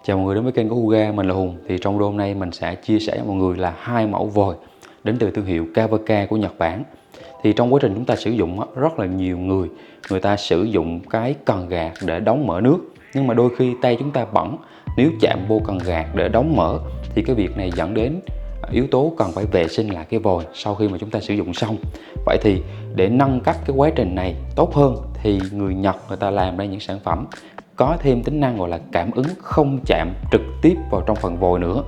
Chào mọi người đến với kênh của Huga, mình là Hùng. Thì trong video hôm nay mình sẽ chia sẻ với mọi người là hai mẫu vòi đến từ thương hiệu Kawaka của Nhật Bản. Thì trong quá trình chúng ta sử dụng rất là nhiều người ta sử dụng cái cần gạt để đóng mở nước, nhưng mà đôi khi tay chúng ta bẩn, nếu chạm vô cần gạt để đóng mở thì cái việc này dẫn đến yếu tố cần phải vệ sinh lại cái vòi sau khi mà chúng ta sử dụng xong. Vậy thì để nâng cấp cái quá trình này tốt hơn thì người Nhật người ta làm ra những sản phẩm có thêm tính năng gọi là cảm ứng không chạm trực tiếp vào trong phần vòi nữa.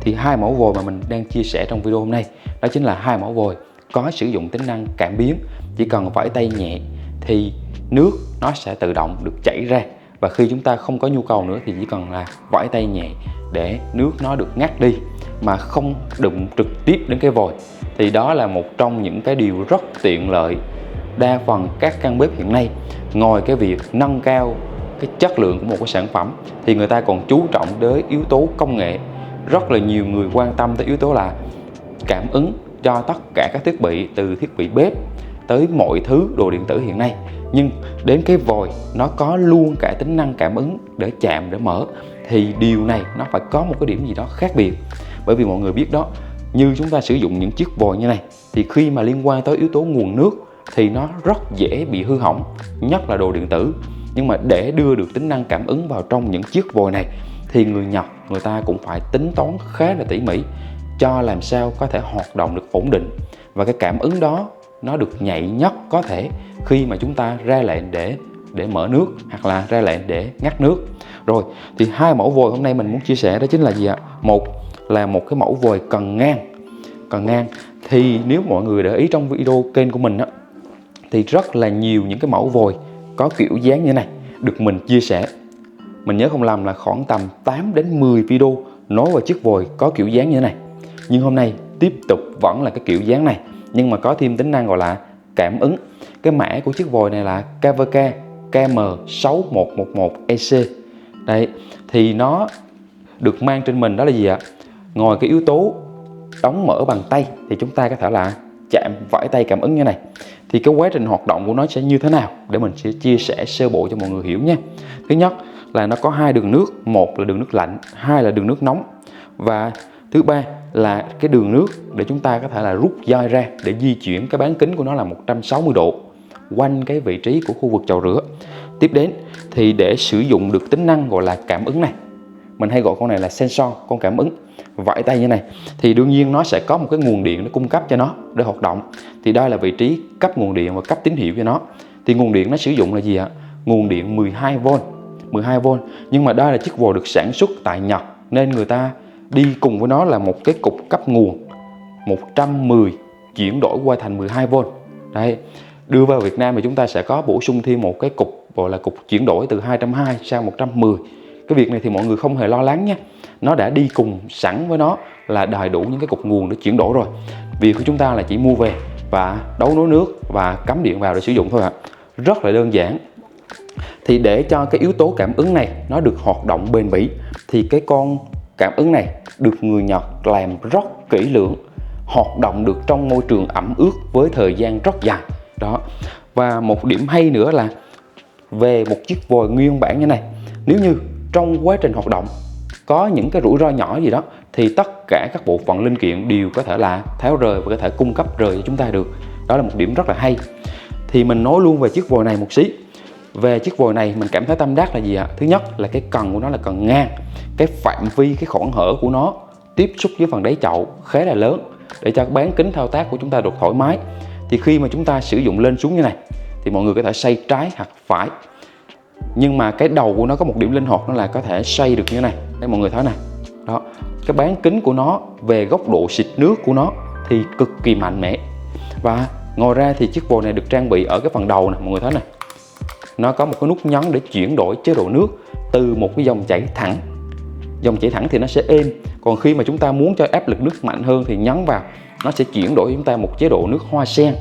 Thì hai mẫu vòi mà mình đang chia sẻ trong video hôm nay đó chính là hai mẫu vòi có sử dụng tính năng cảm biến. Chỉ cần vẫy tay nhẹ thì nước nó sẽ tự động được chảy ra, và khi chúng ta không có nhu cầu nữa thì chỉ cần là vẫy tay nhẹ để nước nó được ngắt đi mà không đụng trực tiếp đến cái vòi. Thì đó là một trong những cái điều rất tiện lợi. Đa phần các căn bếp hiện nay, ngoài cái việc nâng cao cái chất lượng của một cái sản phẩm thì người ta còn chú trọng đến yếu tố công nghệ. Rất là nhiều người quan tâm tới yếu tố là cảm ứng cho tất cả các thiết bị, từ thiết bị bếp tới mọi thứ đồ điện tử hiện nay. Nhưng đến cái vòi nó có luôn cả tính năng cảm ứng để chạm, để mở, thì điều này nó phải có một cái điểm gì đó khác biệt. Bởi vì mọi người biết đó, như chúng ta sử dụng những chiếc vòi như này thì khi mà liên quan tới yếu tố nguồn nước thì nó rất dễ bị hư hỏng, nhất là đồ điện tử. Nhưng mà để đưa được tính năng cảm ứng vào trong những chiếc vòi này thì người Nhật người ta cũng phải tính toán khá là tỉ mỉ cho làm sao có thể hoạt động được ổn định, và cái cảm ứng đó nó được nhạy nhất có thể khi mà chúng ta ra lệnh để mở nước hoặc là ra lệnh để ngắt nước. Rồi, thì hai mẫu vòi hôm nay mình muốn chia sẻ đó chính là gì ạ? Một là một cái mẫu vòi cần ngang. Cần ngang thì nếu mọi người để ý trong video kênh của mình á, thì rất là nhiều những cái mẫu vòi có kiểu dáng như này được mình chia sẻ. Mình nhớ không lầm là khoảng tầm 8 đến 10 video nói về chiếc vòi có kiểu dáng như thế này. Nhưng hôm nay tiếp tục vẫn là cái kiểu dáng này, nhưng mà có thêm tính năng gọi là cảm ứng. Cái mã của chiếc vòi này là Kawaka KM6111EC. Đấy, thì nó được mang trên mình đó là gì ạ? Ngoài cái yếu tố đóng mở bằng tay thì chúng ta có thể là chạm vẫy tay cảm ứng như này. Thì cái quá trình hoạt động của nó sẽ như thế nào để mình sẽ chia sẻ sơ bộ cho mọi người hiểu nha. Thứ nhất là nó có hai đường nước, một là đường nước lạnh, hai là đường nước nóng, và thứ ba là cái đường nước để chúng ta có thể là rút doi ra để di chuyển cái bán kính của nó là 160 độ quanh cái vị trí của khu vực chậu rửa. Tiếp đến thì để sử dụng được tính năng gọi là cảm ứng này, mình hay gọi con này là sensor, con cảm ứng vẫy tay như này, thì đương nhiên nó sẽ có một cái nguồn điện để cung cấp cho nó để hoạt động. Thì đây là vị trí cấp nguồn điện và cấp tín hiệu cho nó. Thì nguồn điện nó sử dụng là gì ạ? Nguồn điện 12V. 12V, nhưng mà đây là chiếc vòi được sản xuất tại Nhật nên người ta đi cùng với nó là một cái cục cấp nguồn 110 chuyển đổi qua thành 12V. Đấy, đưa vào Việt Nam thì chúng ta sẽ có bổ sung thêm một cái cục gọi là cục chuyển đổi từ 220 sang 110. Cái việc này thì mọi người không hề lo lắng nha, nó đã đi cùng sẵn với nó là đầy đủ những cái cục nguồn để chuyển đổi rồi. Việc của chúng ta là chỉ mua về và đấu nối nước và cắm điện vào để sử dụng thôi ạ. Rất là đơn giản. Thì để cho cái yếu tố cảm ứng này nó được hoạt động bền bỉ thì cái con cảm ứng này được người Nhật làm rất kỹ lưỡng, hoạt động được trong môi trường ẩm ướt với thời gian rất dài đó. Và một điểm hay nữa là về một chiếc vòi nguyên bản như này, nếu như trong quá trình hoạt động có những cái rủi ro nhỏ gì đó thì tất cả các bộ phận linh kiện đều có thể là tháo rời và có thể cung cấp rời cho chúng ta được. Đó là một điểm rất là hay. Thì mình nói luôn về chiếc vòi này một xí. Về chiếc vòi này mình cảm thấy tâm đắc là gì ạ? Thứ nhất là cái cần của nó là cần ngang. Cái phạm vi, cái khoảng hở của nó tiếp xúc với phần đáy chậu khá là lớn để cho bán kính thao tác của chúng ta được thoải mái. Thì khi mà chúng ta sử dụng lên xuống như này thì mọi người có thể xoay trái hoặc phải. Nhưng mà cái đầu của nó có một điểm linh hoạt, đó là có thể xoay được như này. Đây mọi người thấy này. Đó, cái bán kính của nó về góc độ xịt nước của nó thì cực kỳ mạnh mẽ. Và ngoài ra thì chiếc vòi này được trang bị ở cái phần đầu này, mọi người thấy này. Nó có một cái nút nhấn để chuyển đổi chế độ nước từ một cái dòng chảy thẳng. Dòng chảy thẳng thì nó sẽ êm, còn khi mà chúng ta muốn cho áp lực nước mạnh hơn thì nhấn vào, nó sẽ chuyển đổi chúng ta một chế độ nước hoa sen.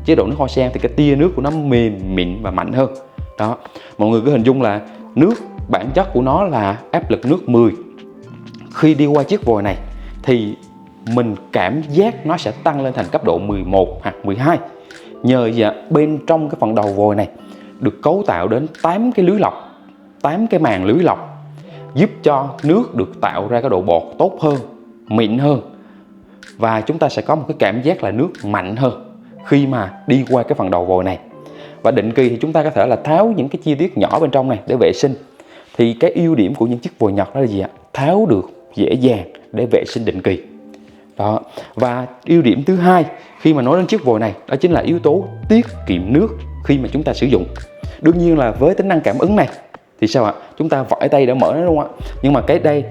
Chế độ nước hoa sen thì cái tia nước của nó mềm, mịn và mạnh hơn. Đó, mọi người cứ hình dung là nước bản chất của nó là áp lực nước 10. Khi đi qua chiếc vòi này thì mình cảm giác nó sẽ tăng lên thành cấp độ 11 hoặc 12. Nhờ gì ạ? Bên trong cái phần đầu vòi này được cấu tạo đến 8 cái lưới lọc, 8 cái màng lưới lọc. giúp cho nước được tạo ra cái độ bọt tốt hơn, mịn hơn, và chúng ta sẽ có một cái cảm giác là nước mạnh hơn khi mà đi qua cái phần đầu vòi này. Và định kỳ thì chúng ta có thể là tháo những cái chi tiết nhỏ bên trong này để vệ sinh. Thì cái ưu điểm của những chiếc vòi Nhật đó là gì ạ? Tháo được dễ dàng để vệ sinh định kỳ. Đó. Và ưu điểm thứ hai khi mà nói đến chiếc vòi này, đó chính là yếu tố tiết kiệm nước khi mà chúng ta sử dụng. Đương nhiên là với tính năng cảm ứng này thì sao ạ? Chúng ta vẫy tay để mở nó, đúng không ạ? Nhưng mà cái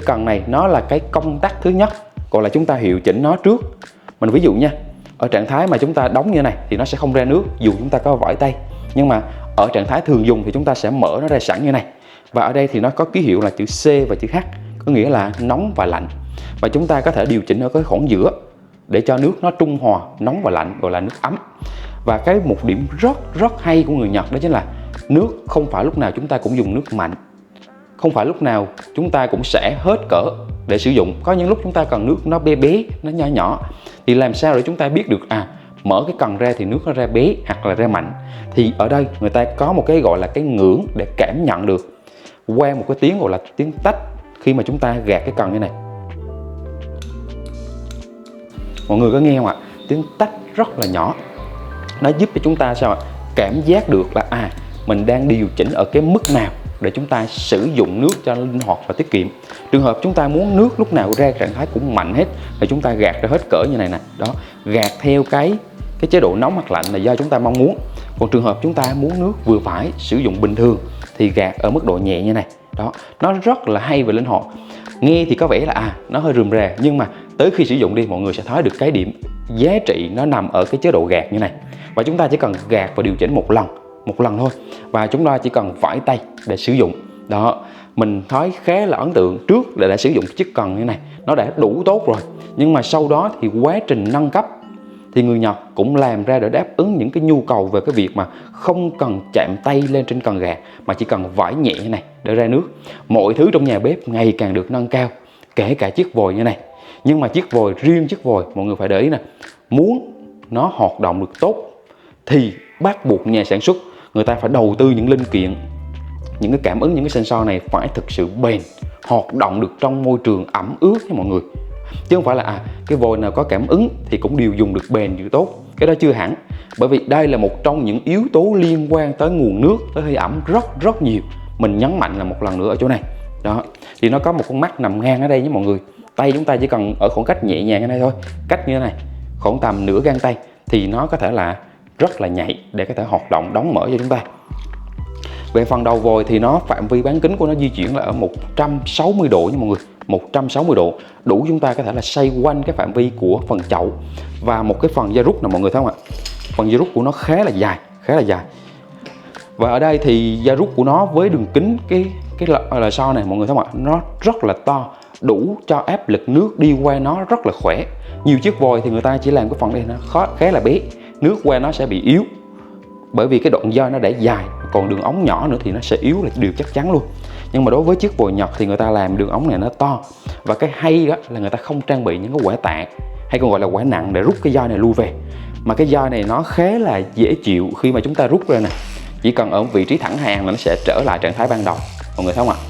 cần này nó là cái công tắc thứ nhất, còn là chúng ta hiệu chỉnh nó trước. Mình ví dụ nha, ở trạng thái mà chúng ta đóng như này thì nó sẽ không ra nước dù chúng ta có vẫy tay. Nhưng mà ở trạng thái thường dùng thì chúng ta sẽ mở nó ra sẵn như này. Và ở đây thì nó có ký hiệu là chữ C và chữ H, có nghĩa là nóng và lạnh. Và chúng ta có thể điều chỉnh ở cái khoảng giữa để cho nước nó trung hòa nóng và lạnh, gọi là nước ấm. Và cái một điểm rất hay của người Nhật đó chính là nước không phải lúc nào chúng ta cũng dùng nước mạnh, không phải lúc nào chúng ta cũng sẽ hết cỡ để sử dụng. Có những lúc chúng ta cần nước nó bé, nó nhỏ, thì làm sao để chúng ta biết được mở cái cần ra thì nước nó ra bé hoặc là ra mạnh. Thì ở đây người ta có một cái gọi là cái ngưỡng để cảm nhận được qua một cái tiếng gọi là tiếng tách khi mà chúng ta gạt cái cần như này. Mọi người có nghe không ạ? Tiếng tách rất là nhỏ. Nó giúp cho chúng ta sao ạ? Cảm giác được là mình đang điều chỉnh ở cái mức nào để chúng ta sử dụng nước cho linh hoạt và tiết kiệm. Trường hợp chúng ta muốn nước lúc nào ra trạng thái cũng mạnh hết thì chúng ta gạt ra hết cỡ như này nè. Đó, gạt theo cái chế độ nóng hoặc lạnh là do chúng ta mong muốn. Còn trường hợp chúng ta muốn nước vừa phải, sử dụng bình thường thì gạt ở mức độ nhẹ như này. Đó, nó rất là hay và linh hoạt. Nghe thì có vẻ là nó hơi rườm rà, nhưng mà tới khi sử dụng đi mọi người sẽ thấy được cái điểm giá trị nó nằm ở cái chế độ gạt như này. Và chúng ta chỉ cần gạt và điều chỉnh một lần thôi, và chúng ta chỉ cần vẫy tay để sử dụng. Đó, mình thấy khá là ấn tượng. Trước là đã sử dụng chiếc cần như này, nó đã đủ tốt rồi, nhưng mà sau đó thì quá trình nâng cấp thì người Nhật cũng làm ra để đáp ứng những cái nhu cầu về cái việc mà không cần chạm tay lên trên cần gạt, mà chỉ cần vẫy nhẹ như này để ra nước. Mọi thứ trong nhà bếp ngày càng được nâng cao, kể cả chiếc vòi như này. Nhưng mà riêng chiếc vòi, mọi người phải để ý nè, muốn nó hoạt động được tốt thì bắt buộc nhà sản xuất người ta phải đầu tư những linh kiện, những cái cảm ứng, những cái sensor này phải thực sự bền, hoạt động được trong môi trường ẩm ướt nha mọi người. Chứ không phải là cái vòi nào có cảm ứng thì cũng đều dùng được bền được tốt. Cái đó chưa hẳn. Bởi vì đây là một trong những yếu tố liên quan tới nguồn nước, tới hơi ẩm rất nhiều. Mình nhấn mạnh là một lần nữa ở chỗ này. Đó, thì nó có một con mắt nằm ngang ở đây nhé mọi người. Tay chúng ta chỉ cần ở khoảng cách nhẹ nhàng ở đây thôi, cách như thế này, khoảng tầm nửa gang tay, thì nó có thể là rất là nhạy để có thể hoạt động đóng mở cho chúng ta. Về phần đầu vòi thì nó phạm vi bán kính của nó di chuyển là ở 160 độ nha mọi người. 160 độ đủ chúng ta có thể là xoay quanh cái phạm vi của phần chậu. Và một cái phần da rút nè mọi người thấy không ạ? Phần da rút của nó khá là dài. Và ở đây thì da rút của nó với đường kính cái lò xo này mọi người thấy không ạ? Nó rất là to, đủ cho áp lực nước đi qua nó rất là khỏe. Nhiều chiếc vòi thì người ta chỉ làm cái phần đây nó khá là bé, nước qua nó sẽ bị yếu. Bởi vì cái đoạn do nó để dài, còn đường ống nhỏ nữa thì nó sẽ yếu là điều chắc chắn luôn. Nhưng mà đối với chiếc vòi Nhật thì người ta làm đường ống này nó to. Và cái hay đó là người ta không trang bị những cái quả tạ hay còn gọi là quả nặng để rút cái doi này lui về. Mà cái doi này nó khá là dễ chịu khi mà chúng ta rút ra nè. Chỉ cần ở vị trí thẳng hàng là nó sẽ trở lại trạng thái ban đầu. Mọi người thấy không ạ?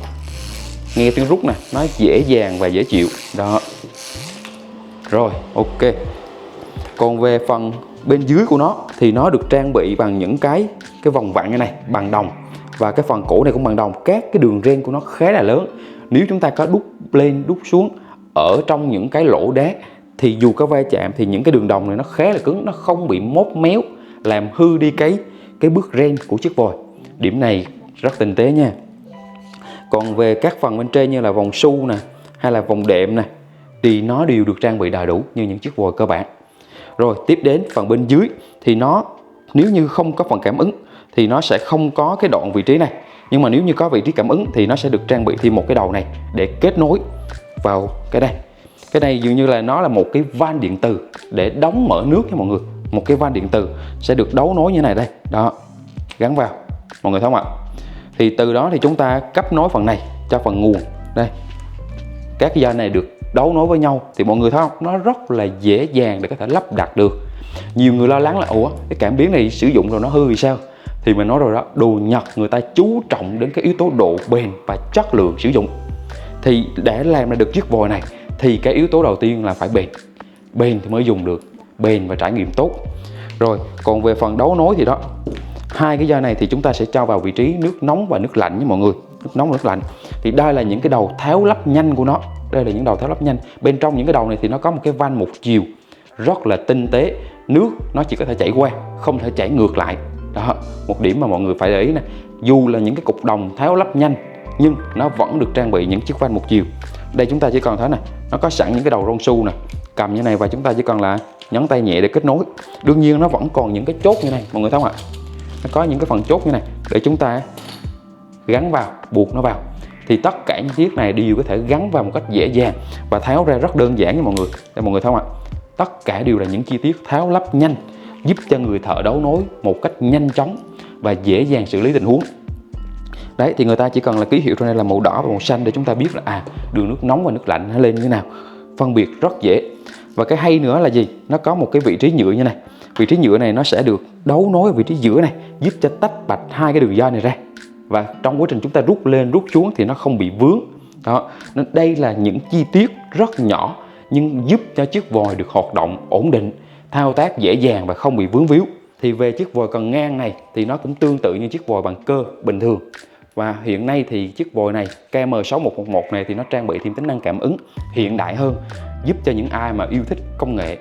Nghe tiếng rút nè, nó dễ dàng và dễ chịu. Đó. Rồi, ok. Còn về phần bên dưới của nó thì nó được trang bị bằng những cái vòng vặn như này, bằng đồng. Và cái phần cổ này cũng bằng đồng. Các cái đường ren của nó khá là lớn. Nếu chúng ta có đút lên đút xuống ở trong những cái lỗ đá thì dù có va chạm thì những cái đường đồng này nó khá là cứng, nó không bị móc méo làm hư đi cái bước ren của chiếc vòi. Điểm này rất tinh tế nha. Còn về các phần bên trên như là vòng su nè hay là vòng đệm nè thì nó đều được trang bị đầy đủ như những chiếc vòi cơ bản. Rồi tiếp đến phần bên dưới thì nó nếu như không có phần cảm ứng thì nó sẽ không có cái đoạn vị trí này. Nhưng mà nếu như có vị trí cảm ứng thì nó sẽ được trang bị thêm một cái đầu này để kết nối vào cái đây. Cái này dường như là nó là một cái van điện từ để đóng mở nước nha mọi người. Một cái van điện từ sẽ được đấu nối như này đây. Đó, gắn vào. Mọi người thấy không ạ? Thì từ đó thì chúng ta cấp nối phần này cho phần nguồn. Đây. Các cái dây này được đấu nối với nhau thì mọi người thấy không? Nó rất là dễ dàng để có thể lắp đặt được. Nhiều người lo lắng là cái cảm biến này sử dụng rồi nó hư thì sao? Thì mình nói rồi đó, đồ Nhật người ta chú trọng đến cái yếu tố độ bền và chất lượng sử dụng. Thì để làm ra được chiếc vòi này thì cái yếu tố đầu tiên là phải bền. Bền thì mới dùng được, bền và trải nghiệm tốt. Rồi, còn về phần đấu nối thì đó, hai cái dây này thì chúng ta sẽ cho vào vị trí nước nóng và nước lạnh nha mọi người. Nước nóng và nước lạnh. Thì đây là những cái đầu tháo lắp nhanh của nó. Đây là những đầu tháo lắp nhanh. Bên trong những cái đầu này thì nó có một cái van một chiều rất là tinh tế. Nước nó chỉ có thể chảy qua, không thể chảy ngược lại. Đó, một điểm mà mọi người phải để ý nè. Dù là những cái cục đồng tháo lắp nhanh nhưng nó vẫn được trang bị những chiếc van một chiều. Đây chúng ta chỉ cần thấy nè, nó có sẵn những cái đầu rong su nè, cầm như này và chúng ta chỉ cần là nhấn tay nhẹ để kết nối. Đương nhiên nó vẫn còn những cái chốt như này mọi người thấy không ạ? Nó có những cái phần chốt như này để chúng ta gắn vào, buộc nó vào. Thì tất cả những chiếc này đều có thể gắn vào một cách dễ dàng và tháo ra rất đơn giản nha mọi người. Đây mọi người thấy không ạ? Tất cả đều là những chi tiết tháo lắp nhanh, giúp cho người thợ đấu nối một cách nhanh chóng và dễ dàng xử lý tình huống. Đấy, thì người ta chỉ cần là ký hiệu trên đây là màu đỏ và màu xanh để chúng ta biết là đường nước nóng và nước lạnh nó lên như thế nào. Phân biệt rất dễ. Và cái hay nữa là gì? Nó có một cái vị trí nhựa như này. Vị trí nhựa này nó sẽ được đấu nối ở vị trí giữa này, giúp cho tách bạch hai cái đường dây này ra. Và trong quá trình chúng ta rút lên rút xuống thì nó không bị vướng. Đó, nên đây là những chi tiết rất nhỏ nhưng giúp cho chiếc vòi được hoạt động ổn định, thao tác dễ dàng và không bị vướng víu. Thì về chiếc vòi cần ngang này thì nó cũng tương tự như chiếc vòi bằng cơ bình thường. Và hiện nay thì chiếc vòi này KM6111 này thì nó trang bị thêm tính năng cảm ứng hiện đại hơn, giúp cho những ai mà yêu thích công nghệ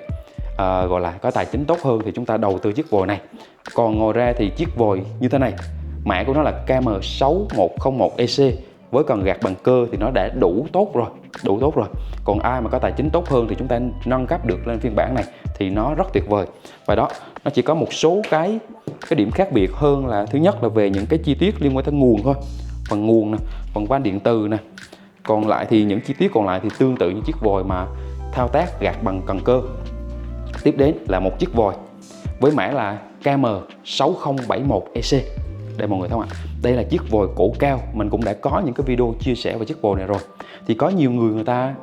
gọi là có tài chính tốt hơn thì chúng ta đầu tư chiếc vòi này. Còn ngoài ra thì chiếc vòi như thế này, mã của nó là KM6101EC, với cần gạt bằng cơ thì nó đã đủ tốt rồi. Còn ai mà có tài chính tốt hơn thì chúng ta nâng cấp được lên phiên bản này thì nó rất tuyệt vời. Và đó, nó chỉ có một số cái điểm khác biệt hơn là thứ nhất là về những cái chi tiết liên quan tới nguồn thôi. Phần nguồn nè, phần van điện từ nè. Còn lại thì những chi tiết còn lại thì tương tự như chiếc vòi mà thao tác gạt bằng cần cơ. Tiếp đến là một chiếc vòi với mã là KM6071EC. Đây mọi người thấy không ạ? Đây là chiếc vòi cổ cao. Mình cũng đã có những cái video chia sẻ về chiếc vòi này rồi. Thì có nhiều người ta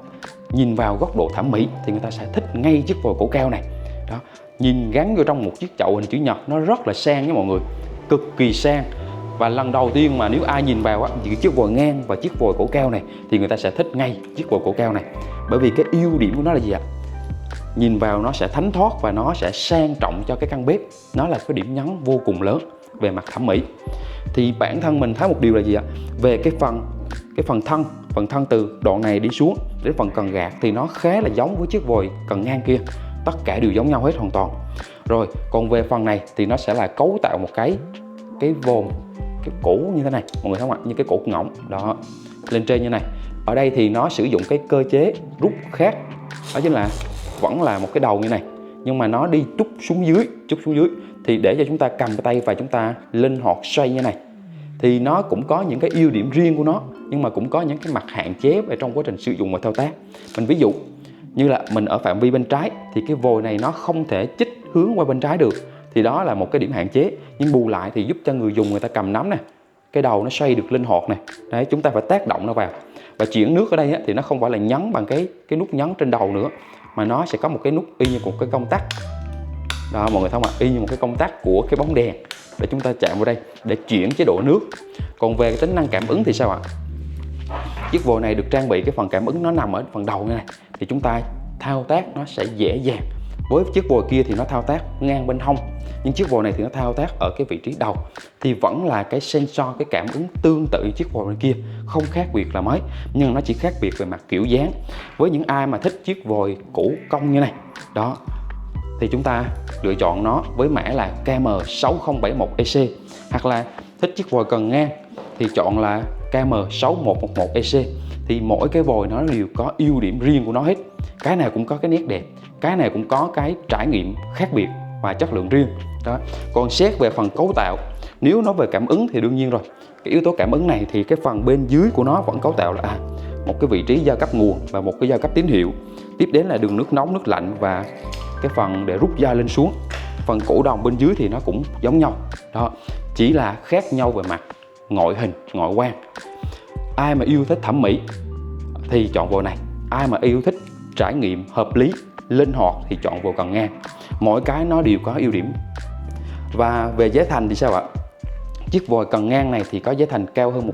nhìn vào góc độ thẩm mỹ thì người ta sẽ thích ngay chiếc vòi cổ cao này. Đó, nhìn gắn vô trong một chiếc chậu hình chữ nhật nó rất là sang nha mọi người. Cực kỳ sang. Và lần đầu tiên mà nếu ai nhìn vào chiếc vòi ngang và chiếc vòi cổ cao này thì người ta sẽ thích ngay chiếc vòi cổ cao này. Bởi vì cái ưu điểm của nó là gì ạ? Nhìn vào nó sẽ thánh thoát và nó sẽ sang trọng cho cái căn bếp. Nó là cái điểm nhấn vô cùng lớn về mặt thẩm mỹ. Thì bản thân mình thấy một điều là gì ạ? Về cái phần thân từ đoạn này đi xuống đến phần cần gạt thì nó khá là giống với chiếc vòi cần ngang kia. Tất cả đều giống nhau hết hoàn toàn. Rồi, còn về phần này thì nó sẽ là cấu tạo một cái vòm, cái cổ như thế này. Mọi người thấy không ạ? Như cái cổ ngỗng đó, lên trên như này. Ở đây thì nó sử dụng cái cơ chế rút khác. Đó chính là vẫn là một cái đầu như này, nhưng mà nó đi trút xuống dưới thì để cho chúng ta cầm cái tay và chúng ta linh hoạt xoay như này. Thì nó cũng có những cái ưu điểm riêng của nó, nhưng mà cũng có những cái mặt hạn chế về trong quá trình sử dụng và thao tác. Mình ví dụ như là mình ở phạm vi bên trái thì cái vòi này nó không thể chích hướng qua bên trái được, thì đó là một cái điểm hạn chế. Nhưng bù lại thì giúp cho người dùng người ta cầm nắm nè, cái đầu nó xoay được linh hoạt này. Đấy, chúng ta phải tác động nó vào. Và chuyển nước ở đây thì nó không phải là nhấn bằng cái nút nhấn trên đầu nữa, mà nó sẽ có một cái nút y như một cái công tắc. Đó mọi người thấy không ạ? Y như một cái công tắc của cái bóng đèn để chúng ta chạm vào đây để chuyển chế độ nước. Còn về cái tính năng cảm ứng thì sao ạ? Chiếc vòi này được trang bị cái phần cảm ứng nó nằm ở phần đầu như này, thì chúng ta thao tác nó sẽ dễ dàng. Với chiếc vòi kia thì nó thao tác ngang bên hông, nhưng chiếc vòi này thì nó thao tác ở cái vị trí đầu. Thì vẫn là cái sensor, cái cảm ứng tương tự như chiếc vòi bên kia, không khác biệt là mấy, nhưng nó chỉ khác biệt về mặt kiểu dáng. Với những ai mà thích chiếc vòi cổ cong như này đó thì chúng ta lựa chọn nó với mã là KM6071EC, hoặc là thích chiếc vòi cần ngang thì chọn là KM6111EC. Thì mỗi cái vòi nó đều có ưu điểm riêng của nó hết. Cái nào cũng có cái nét đẹp, cái này cũng có cái trải nghiệm khác biệt và chất lượng riêng đó. Còn xét về phần cấu tạo, nếu nói về cảm ứng thì đương nhiên rồi, cái yếu tố cảm ứng này thì cái phần bên dưới của nó vẫn cấu tạo là một cái vị trí giao cấp nguồn và một cái giao cấp tín hiệu. Tiếp đến là đường nước nóng, nước lạnh và cái phần để rút dây lên xuống. Phần cổ đồng bên dưới thì nó cũng giống nhau đó, chỉ là khác nhau về mặt ngoại hình, ngoại quan. Ai mà yêu thích thẩm mỹ thì chọn vòi này, ai mà yêu thích trải nghiệm hợp lý, linh hoạt thì chọn vòi cần ngang. Mỗi cái nó đều có ưu điểm. Và về giá thành thì sao ạ? Chiếc vòi cần ngang này thì có giá thành cao hơn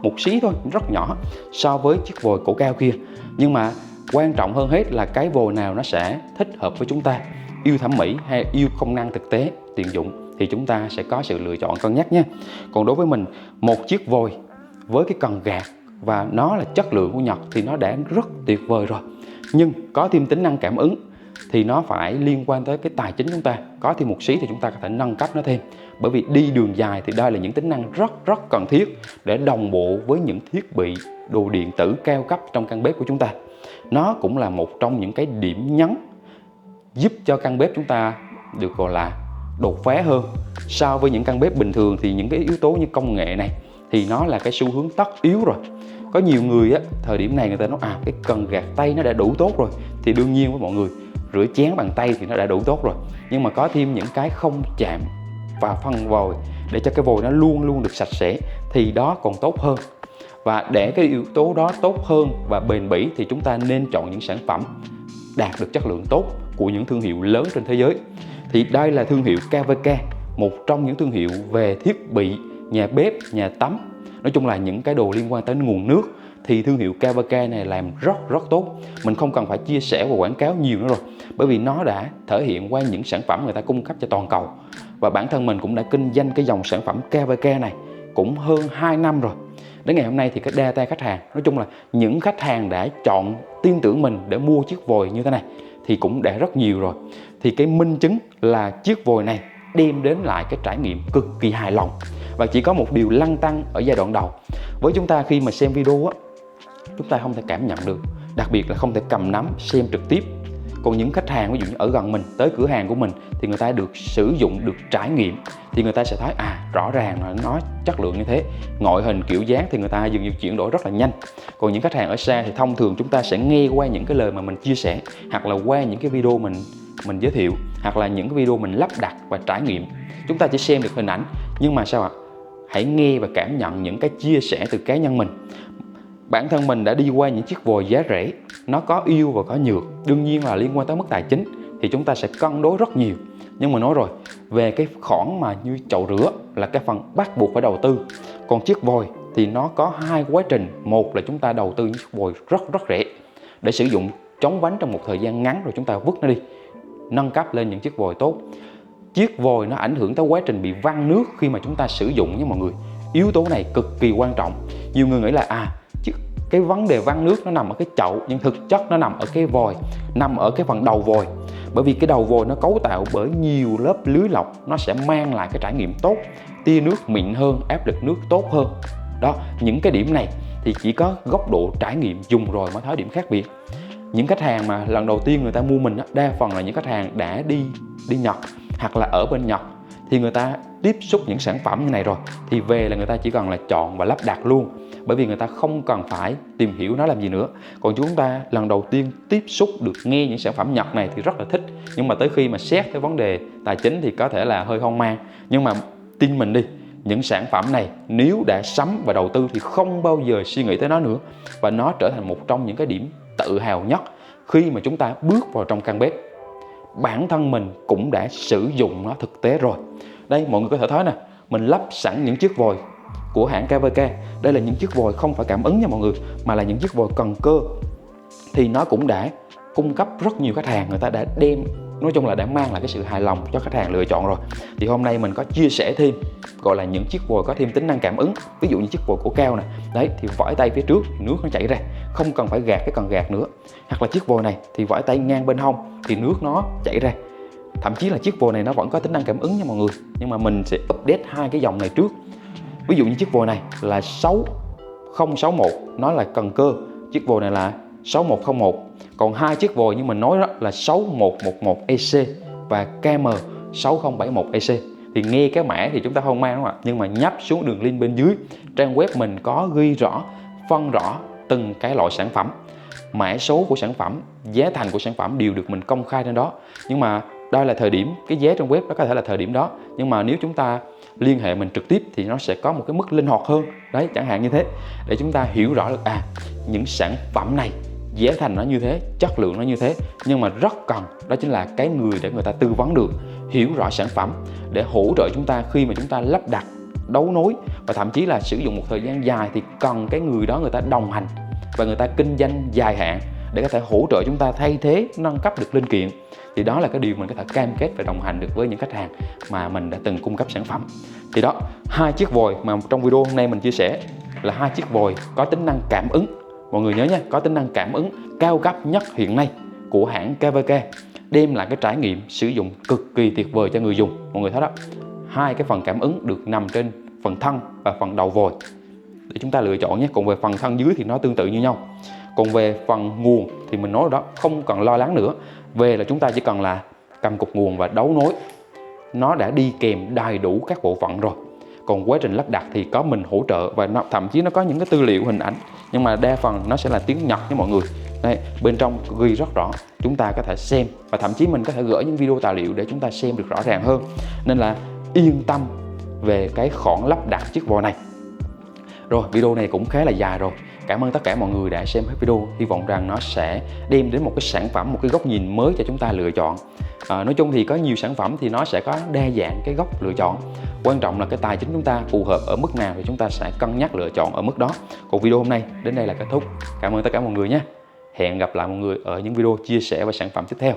một xí thôi, rất nhỏ so với chiếc vòi cổ cao kia. Nhưng mà quan trọng hơn hết là cái vòi nào nó sẽ thích hợp với chúng ta, yêu thẩm mỹ hay yêu công năng thực tế tiện dụng thì chúng ta sẽ có sự lựa chọn cân nhắc nha. Còn đối với mình, một chiếc vòi với cái cần gạt và nó là chất lượng của Nhật thì nó đã rất tuyệt vời rồi. Nhưng có thêm tính năng cảm ứng thì nó phải liên quan tới cái tài chính chúng ta. Có thêm một xí thì chúng ta có thể nâng cấp nó thêm. Bởi vì đi đường dài thì đây là những tính năng rất cần thiết để đồng bộ với những thiết bị đồ điện tử cao cấp trong căn bếp của chúng ta. Nó cũng là một trong những cái điểm nhấn giúp cho căn bếp chúng ta được gọi là đột phá hơn so với những căn bếp bình thường. Thì những cái yếu tố như công nghệ này thì nó là cái xu hướng tất yếu rồi. Có nhiều người á, thời điểm này người ta nói cái cần gạt tay nó đã đủ tốt rồi, thì đương nhiên với mọi người, rửa chén bằng tay thì nó đã đủ tốt rồi, nhưng mà có thêm những cái không chạm vào phân vòi để cho cái vòi nó luôn được sạch sẽ thì đó còn tốt hơn. Và để cái yếu tố đó tốt hơn và bền bỉ thì chúng ta nên chọn những sản phẩm đạt được chất lượng tốt của những thương hiệu lớn trên thế giới. Thì đây là thương hiệu KVK, một trong những thương hiệu về thiết bị nhà bếp, nhà tắm, nói chung là những cái đồ liên quan tới nguồn nước thì thương hiệu KVK này làm rất tốt. Mình không cần phải chia sẻ và quảng cáo nhiều nữa rồi, bởi vì nó đã thể hiện qua những sản phẩm người ta cung cấp cho toàn cầu. Và bản thân mình cũng đã kinh doanh cái dòng sản phẩm KVK này cũng hơn 2 năm rồi. Đến ngày hôm nay thì cái data khách hàng, nói chung là những khách hàng đã chọn tin tưởng mình để mua chiếc vòi như thế này thì cũng đã rất nhiều rồi. Thì cái minh chứng là chiếc vòi này đem đến lại cái trải nghiệm cực kỳ hài lòng. Và chỉ có một điều lăn tăn ở giai đoạn đầu. Với chúng ta khi mà xem video á, chúng ta không thể cảm nhận được, đặc biệt là không thể cầm nắm xem trực tiếp. Còn những khách hàng ví dụ như ở gần mình tới cửa hàng của mình thì người ta được sử dụng, được trải nghiệm thì người ta sẽ thấy rõ ràng là nó chất lượng như thế, ngoại hình kiểu dáng thì người ta dường như chuyển đổi rất là nhanh. Còn những khách hàng ở xa thì thông thường chúng ta sẽ nghe qua những cái lời mà mình chia sẻ, hoặc là qua những cái video mình giới thiệu, hoặc là những cái video mình lắp đặt và trải nghiệm. Chúng ta chỉ xem được hình ảnh, nhưng mà sao ạ? Hãy nghe và cảm nhận những cái chia sẻ từ cá nhân mình. Bản thân mình đã đi qua những chiếc vòi giá rẻ, nó có ưu và có nhược. Đương nhiên là liên quan tới mức tài chính thì chúng ta sẽ cân đối rất nhiều. Nhưng mà nói rồi, về cái khoản mà như chậu rửa là cái phần bắt buộc phải đầu tư. Còn chiếc vòi thì nó có hai quá trình. Một là chúng ta đầu tư những chiếc vòi rất rẻ để sử dụng chống vánh trong một thời gian ngắn rồi chúng ta vứt nó đi, nâng cấp lên những chiếc vòi tốt. Chiếc vòi nó ảnh hưởng tới quá trình bị văng nước khi mà chúng ta sử dụng nha mọi người. Yếu tố này cực kỳ quan trọng. Nhiều người nghĩ là cái vấn đề văng nước nó nằm ở cái chậu, nhưng thực chất nó nằm ở cái vòi, nằm ở cái phần đầu vòi. Bởi vì cái đầu vòi nó cấu tạo bởi nhiều lớp lưới lọc, nó sẽ mang lại cái trải nghiệm tốt, tia nước mịn hơn, áp lực nước tốt hơn. Đó, những cái điểm này thì chỉ có góc độ trải nghiệm dùng rồi mới thấy điểm khác biệt. Những khách hàng mà lần đầu tiên người ta mua mình, đa phần là những khách hàng đã đi Nhật hoặc là ở bên Nhật, thì người ta tiếp xúc những sản phẩm như này rồi thì về là người ta chỉ cần là chọn và lắp đặt luôn, bởi vì người ta không cần phải tìm hiểu nó làm gì nữa. Còn chúng ta lần đầu tiên tiếp xúc được nghe những sản phẩm Nhật này thì rất là thích, nhưng mà tới khi mà xét cái vấn đề tài chính thì có thể là hơi hoang mang. Nhưng mà tin mình đi, những sản phẩm này nếu đã sắm và đầu tư thì không bao giờ suy nghĩ tới nó nữa, và nó trở thành một trong những cái điểm tự hào nhất khi mà chúng ta bước vào trong căn bếp. Bản thân mình cũng đã sử dụng nó thực tế rồi. Đây mọi người có thể thấy nè, mình lắp sẵn những chiếc vòi của hãng KVK. Đây là những chiếc vòi không phải cảm ứng nha mọi người, mà là những chiếc vòi cần cơ. Thì nó cũng đã cung cấp rất nhiều khách hàng, người ta đã đem, nói chung là đã mang lại cái sự hài lòng cho khách hàng lựa chọn rồi. Thì hôm nay mình có chia sẻ thêm, gọi là những chiếc vòi có thêm tính năng cảm ứng. Ví dụ như chiếc vòi cổ cao này, đấy thì vẫy tay phía trước thì nước nó chảy ra, không cần phải gạt cái cần gạt nữa. Hoặc là chiếc vòi này thì vẫy tay ngang bên hông thì nước nó chảy ra. Thậm chí là chiếc vòi này nó vẫn có tính năng cảm ứng nha mọi người, nhưng mà mình sẽ update hai cái dòng này trước. Ví dụ như chiếc vòi này là 6061, nó là cần cơ. Chiếc vòi này là 6101. Còn hai chiếc vòi như mình nói đó là 6111EC và KM6071EC. Thì nghe cái mã thì chúng ta không mang đúng không ạ? Nhưng mà nhấp xuống đường link bên dưới, trang web mình có ghi rõ, phân rõ từng cái loại sản phẩm, mã số của sản phẩm, giá thành của sản phẩm đều được mình công khai trên đó. Nhưng mà đây là thời điểm, cái giá trong web đó có thể là thời điểm đó, nhưng mà nếu chúng ta liên hệ mình trực tiếp thì nó sẽ có một cái mức linh hoạt hơn. Đấy, chẳng hạn như thế, để chúng ta hiểu rõ được những sản phẩm này giá thành nó như thế, chất lượng nó như thế, nhưng mà rất cần đó chính là cái người để người ta tư vấn được, hiểu rõ sản phẩm để hỗ trợ chúng ta khi mà chúng ta lắp đặt đấu nối, và thậm chí là sử dụng một thời gian dài thì cần cái người đó người ta đồng hành và người ta kinh doanh dài hạn để có thể hỗ trợ chúng ta thay thế, nâng cấp được linh kiện. Thì đó là cái điều mình có thể cam kết và đồng hành được với những khách hàng mà mình đã từng cung cấp sản phẩm. Thì đó, 2 chiếc vòi mà trong video hôm nay mình chia sẻ là 2 chiếc vòi có tính năng cảm ứng. Mọi người nhớ nha, có tính năng cảm ứng cao cấp nhất hiện nay của hãng KVK, đem lại cái trải nghiệm sử dụng cực kỳ tuyệt vời cho người dùng. Mọi người thấy đó, 2 cái phần cảm ứng được nằm trên phần thân và phần đầu vòi để chúng ta lựa chọn nhé. Còn về phần thân dưới thì nó tương tự như nhau. Còn về phần nguồn thì mình nói rồi đó, không cần lo lắng nữa. Về là chúng ta chỉ cần là cầm cục nguồn và đấu nối, nó đã đi kèm đầy đủ các bộ phận rồi. Còn quá trình lắp đặt thì có mình hỗ trợ, và thậm chí nó có những cái tư liệu hình ảnh, nhưng mà đa phần nó sẽ là tiếng Nhật với mọi người. Đây, bên trong ghi rất rõ, chúng ta có thể xem, và thậm chí mình có thể gửi những video tài liệu để chúng ta xem được rõ ràng hơn. Nên là yên tâm về cái khoản lắp đặt chiếc vòi này. Rồi, video này cũng khá là dài rồi. Cảm ơn tất cả mọi người đã xem hết video. Hy vọng rằng nó sẽ đem đến một cái sản phẩm, một cái góc nhìn mới cho chúng ta lựa chọn. Nói chung thì có nhiều sản phẩm thì nó sẽ có đa dạng cái góc lựa chọn. Quan trọng là cái tài chính chúng ta phù hợp ở mức nào thì chúng ta sẽ cân nhắc lựa chọn ở mức đó. Còn video hôm nay đến đây là kết thúc. Cảm ơn tất cả mọi người nhé. Hẹn gặp lại mọi người ở những video chia sẻ về sản phẩm tiếp theo.